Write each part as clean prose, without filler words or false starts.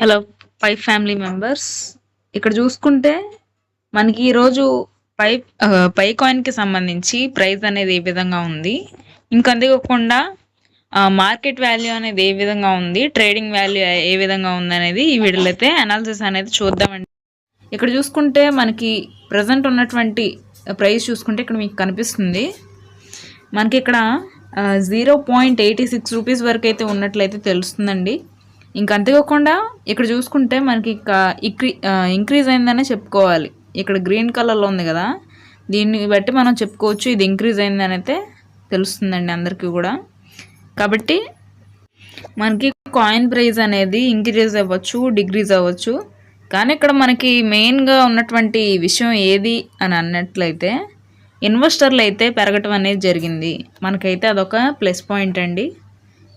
Hello పై family members. ఇక్కడ చూసుకుంటే మనకి ఈరోజు పై పై కాయిన్కి సంబంధించి ప్రైస్ అనేది ఏ విధంగా ఉంది, ఇంకా అంతేకాకుండా మార్కెట్ వాల్యూ అనేది ఏ విధంగా ఉంది, ట్రేడింగ్ వాల్యూ ఏ విధంగా ఉంది అనేది ఈ వీడియోలో అయితే అనాలిసిస్ అనేది చూద్దామండి. ఇక్కడ చూసుకుంటే మనకి ప్రజెంట్ ఉన్నటువంటి ప్రైస్ చూసుకుంటే ఇక్కడ మీకు కనిపిస్తుంది. మనకి ఇక్కడ 0.86 రూపీస్ వరకు అయితే ఉన్నట్లయితే తెలుస్తుందండి. ఇంకా అంతేకాకుండా ఇక్కడ చూసుకుంటే మనకి ఇంక్రీజ్ అయిందనే చెప్పుకోవాలి. ఇక్కడ గ్రీన్ కలర్లో ఉంది కదా, దీన్ని బట్టి మనం చెప్పుకోవచ్చు ఇది ఇంక్రీజ్ అయిందని అయితే తెలుస్తుందండి అందరికీ కూడా. కాబట్టి మనకి కాయిన్ ప్రైస్ అనేది ఇంక్రీజ్ అవ్వచ్చు, డిక్రీజ్ అవ్వచ్చు. కానీ ఇక్కడ మనకి మెయిన్గా ఉన్నటువంటి విషయం ఏది అని అన్నట్లయితే ఇన్వెస్టర్లు అయితే పెరగటం అనేది జరిగింది. మనకైతే అదొక ప్లస్ పాయింట్ అండి.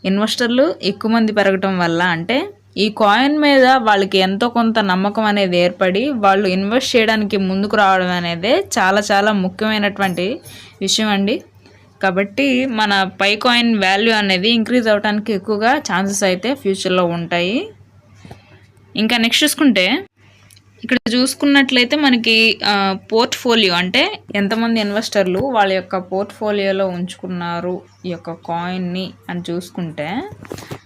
ఇన్వెస్టర్లు ఎక్కువ మంది పెరగటం వల్ల, అంటే ఈ కాయిన్ మీద వాళ్ళకి ఎంతో కొంత నమ్మకం అనేది ఏర్పడి వాళ్ళు ఇన్వెస్ట్ చేయడానికి ముందుకు రావడం అనేది చాలా చాలా ముఖ్యమైనటువంటి విషయం అండి. కాబట్టి మన పై కాయిన్ వాల్యూ అనేది ఇంక్రీజ్ అవ్వడానికి ఎక్కువగా ఛాన్సెస్ అయితే ఫ్యూచర్లో ఉంటాయి. ఇంకా నెక్స్ట్ చూసుకుంటే ఇక్కడ చూసుకున్నట్లయితే మనకి పోర్ట్ఫోలియో, అంటే ఎంతమంది ఇన్వెస్టర్లు వాళ్ళ యొక్క పోర్ట్ఫోలియోలో ఉంచుకున్నారు ఈ యొక్క కాయిన్ని అని చూసుకుంటే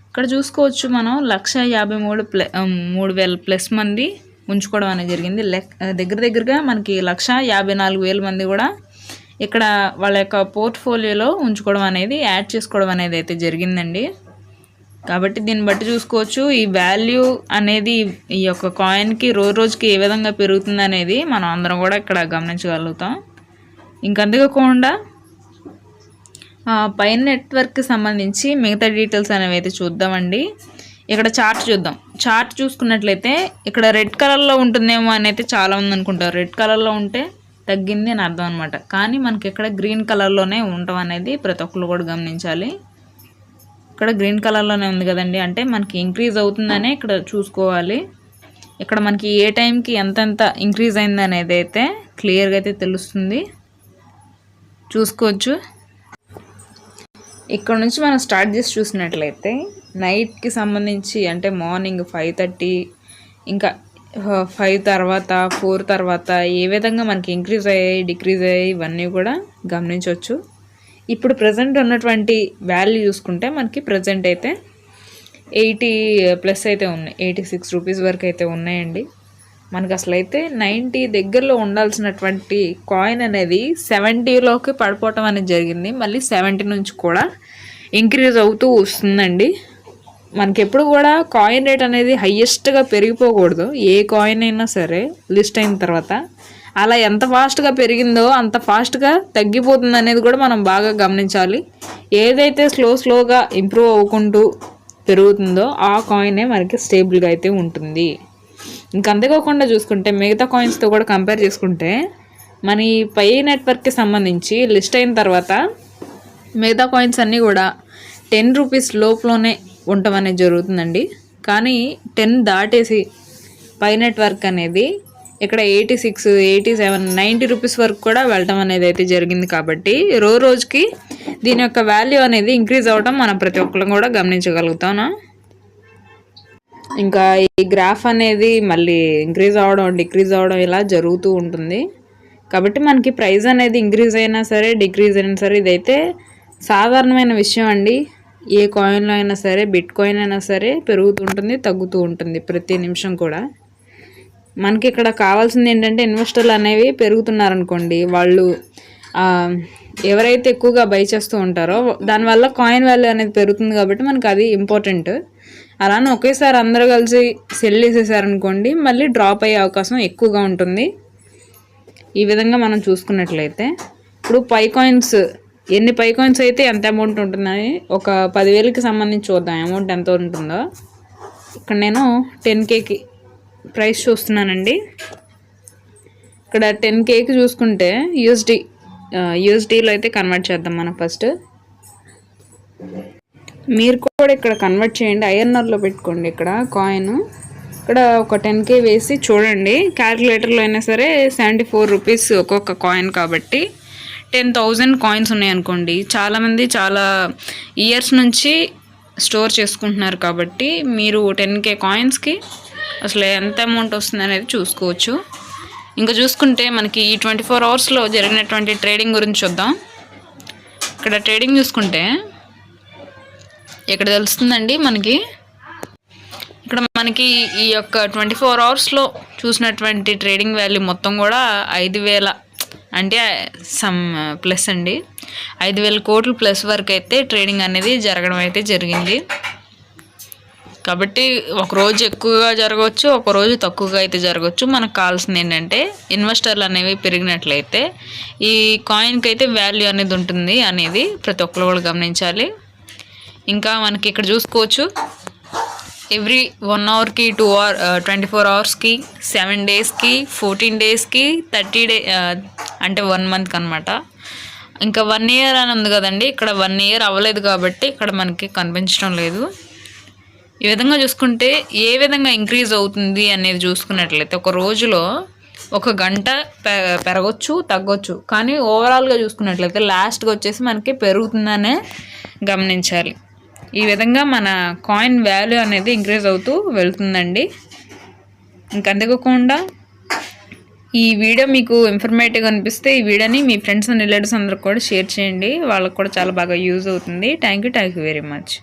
ఇక్కడ చూసుకోవచ్చు. మనం 1,53,000 ప్లస్ మంది ఉంచుకోవడం అనేది జరిగింది. దగ్గరగా మనకి 1,54,000 మంది కూడా ఇక్కడ వాళ్ళ యొక్క పోర్ట్ఫోలియోలో ఉంచుకోవడం అనేది యాడ్ చేసుకోవడం అనేది అయితే జరిగిందండి. కాబట్టి దీన్ని బట్టి చూసుకోవచ్చు ఈ వాల్యూ అనేది ఈ యొక్క కాయిన్కి రోజుకి ఏ విధంగా పెరుగుతుంది అనేది మనం అందరం కూడా ఇక్కడ గమనించగలుగుతాం. ఇంకా అంతేకాకుండా పై నెట్వర్క్కి సంబంధించి మిగతా డీటెయిల్స్ అనేవి అయితే చూద్దామండి. ఇక్కడ చార్ట్ చూద్దాం. చార్ట్ చూసుకున్నట్లయితే ఇక్కడ రెడ్ కలర్లో ఉంటుందేమో అని అయితే చాలామంది అనుకుంటారు. రెడ్ కలర్లో ఉంటే తగ్గింది అని అర్థం అనమాట. కానీ మనకి ఇక్కడ గ్రీన్ కలర్లోనే ఉండటం అనేది ప్రతి ఒక్కరు కూడా గమనించాలి. ఇక్కడ గ్రీన్ కలర్లోనే ఉంది కదండి, అంటే మనకి ఇంక్రీజ్ అవుతుందనే ఇక్కడ చూసుకోవాలి. ఇక్కడ మనకి ఏ టైంకి ఎంతెంత ఇంక్రీజ్ అయింది అనేది అయితే క్లియర్గా అయితే తెలుస్తుంది, చూసుకోవచ్చు. ఇక్కడ నుంచి మనం స్టార్ట్ చేసి చూసినట్లయితే నైట్కి సంబంధించి, అంటే మార్నింగ్ 5:30 ఇంకా 5 తర్వాత 4 తర్వాత ఏ విధంగా మనకి ఇంక్రీజ్ అయ్యాయి, డిక్రీజ్ అయ్యాయి ఇవన్నీ కూడా గమనించవచ్చు. ఇప్పుడు ప్రజెంట్ ఉన్నటువంటి వాల్యూ చూసుకుంటే మనకి ప్రజెంట్ అయితే 80+ అయితే ఉన్నాయి, 86 రూపీస్ వరకు అయితే ఉన్నాయండి. మనకు అసలు అయితే 90 దగ్గరలో ఉండాల్సినటువంటి కాయిన్ అనేది 70లోకి పడిపోవటం అనేది జరిగింది. మళ్ళీ 70 నుంచి కూడా ఇంక్రీజ్ అవుతూ వస్తుందండి. మనకి ఎప్పుడు కూడా కాయిన్ రేట్ అనేది హయ్యెస్ట్గా పెరిగిపోకూడదు. ఏ కాయిన్ అయినా సరే లిస్ట్ అయిన తర్వాత అలా ఎంత ఫాస్ట్గా పెరిగిందో అంత ఫాస్ట్గా తగ్గిపోతుంది అనేది కూడా మనం బాగా గమనించాలి. ఏదైతే స్లోగా ఇంప్రూవ్ అవ్వకుంటూ పెరుగుతుందో ఆ కాయినే మనకి స్టేబుల్గా అయితే ఉంటుంది. ఇంకా అంతేకాకుండా చూసుకుంటే మిగతా కాయిన్స్తో కూడా కంపేర్ చేసుకుంటే మన ఈ పై నెట్వర్క్కి సంబంధించి లిస్ట్ అయిన తర్వాత మిగతా కాయిన్స్ అన్నీ కూడా 10 రూపీస్ లోపులోనే ఉండటం అనేది జరుగుతుందండి. కానీ 10 దాటేసి పై నెట్వర్క్ అనేది ఇక్కడ 86, 87, 90 రూపీస్ వరకు కూడా వెళ్ళటం అనేది అయితే జరిగింది. కాబట్టి రోజుకి దీని యొక్క వాల్యూ అనేది ఇంక్రీజ్ అవ్వడం మనం ప్రతి ఒక్కరు కూడా గమనించగలుగుతాను. ఇంకా ఈ గ్రాఫ్ అనేది మళ్ళీ ఇంక్రీజ్ అవ్వడం, డిక్రీజ్ అవ్వడం ఇలా జరుగుతూ ఉంటుంది. కాబట్టి మనకి ప్రైస్ అనేది ఇంక్రీజ్ అయినా సరే, డిక్రీజ్ అయినా సరే ఇదైతే సాధారణమైన విషయం అండి. ఏ కాయిన్లో అయినా సరే, బిట్ కాయిన్ అయినా సరే పెరుగుతుంటుంది, తగ్గుతూ ఉంటుంది ప్రతి నిమిషం కూడా. మనకి ఇక్కడ కావాల్సింది ఏంటంటే ఇన్వెస్టర్లు అనేవి పెరుగుతున్నారనుకోండి, వాళ్ళు ఎవరైతే ఎక్కువగా బై చేస్తూ ఉంటారో దానివల్ల కాయిన్ వాల్యూ అనేది పెరుగుతుంది. కాబట్టి మనకి అది ఇంపార్టెంట్. అలానే ఒకేసారి అందరూ కలిసి సెల్ చేసేసారనుకోండి మళ్ళీ డ్రాప్ అయ్యే అవకాశం ఎక్కువగా ఉంటుంది. ఈ విధంగా మనం చూసుకున్నట్లయితే ఇప్పుడు పై కాయిన్స్, ఎన్ని పై కాయిన్స్ అయితే ఎంత అమౌంట్ ఉంటుందని ఒక 10,000కి సంబంధించి చూద్దాం అమౌంట్ ఎంత ఉంటుందో. ఇక్కడ నేను 10Kకి ప్రైస్ చూస్తున్నానండి. ఇక్కడ 10Kకి చూసుకుంటే యూఎస్డీలో అయితే కన్వర్ట్ చేద్దాం మనం ఫస్ట్. మీరు కూడా ఇక్కడ కన్వర్ట్ చేయండి, ఐఎన్ఆర్లో పెట్టుకోండి. ఇక్కడ కాయిన్ ఇక్కడ ఒక 10K వేసి చూడండి. క్యాలిక్యులేటర్లో అయినా సరే 74 రూపీస్ ఒక్కొక్క కాయిన్, కాబట్టి 10,000 కాయిన్స్ ఉన్నాయనుకోండి. చాలామంది చాలా ఇయర్స్ నుంచి స్టోర్ చేసుకుంటున్నారు. కాబట్టి మీరు 10K కాయిన్స్కి అసలు ఎంత అమౌంట్ వస్తుంది అనేది చూసుకోవచ్చు. ఇంకా చూసుకుంటే మనకి ఈ 24 అవర్స్లో జరిగినటువంటి ట్రేడింగ్ గురించి చూద్దాం. ఇక్కడ ట్రేడింగ్ చూసుకుంటే ఇక్కడ తెలుస్తుందండి మనకి. ఇక్కడ మనకి ఈ యొక్క 24 అవర్స్లో చూసినటువంటి ట్రేడింగ్ వాల్యూ మొత్తం కూడా 5,000 అంటే సమ్ ప్లస్ అండి. 5,000 కోట్లు ప్లస్ వరకు అయితే ట్రేడింగ్ అనేది జరగడం అయితే జరిగింది. కాబట్టి ఒకరోజు ఎక్కువగా జరగవచ్చు, ఒకరోజు తక్కువగా అయితే జరగవచ్చు. మనకు కావాల్సింది ఏంటంటే ఇన్వెస్టర్లు అనేవి పెరిగినట్లయితే ఈ కాయిన్కి అయితే వాల్యూ అనేది ఉంటుంది అనేది ప్రతి ఒక్కరు కూడా గమనించాలి. ఇంకా మనకి ఇక్కడ చూసుకోవచ్చు ఎవ్రీ 1 అవర్కి 24 అవర్స్కి 7 డేస్కి 14 డేస్కి 30 డే అంటే 1 మంత్కి అనమాట. ఇంకా 1 ఇయర్ అని ఉంది కదండి, ఇక్కడ 1 ఇయర్ అవ్వలేదు కాబట్టి ఇక్కడ మనకి కనిపించడం లేదు. ఈ విధంగా చూసుకుంటే ఏ విధంగా ఇంక్రీజ్ అవుతుంది అనేది చూసుకున్నట్లయితే ఒక రోజులో 1 గంట పెరగచ్చు తగ్గొచ్చు, కానీ ఓవరాల్గా చూసుకున్నట్లయితే లాస్ట్గా వచ్చేసి మనకి పెరుగుతుందనే గమనించాలి. ఈ విధంగా మన కాయిన్ వాల్యూ అనేది ఇంక్రీజ్ అవుతూ వెళ్తుందండి. ఇంకంతేకాకుండా ఈ వీడియో మీకు ఇన్ఫర్మేటివ్గా అనిపిస్తే ఈ వీడియోని మీ ఫ్రెండ్స్ అండ్ రిలేటివ్స్ అందరికి కూడా షేర్ చేయండి, వాళ్ళకి కూడా చాలా బాగా యూజ్ అవుతుంది. Thank you very much.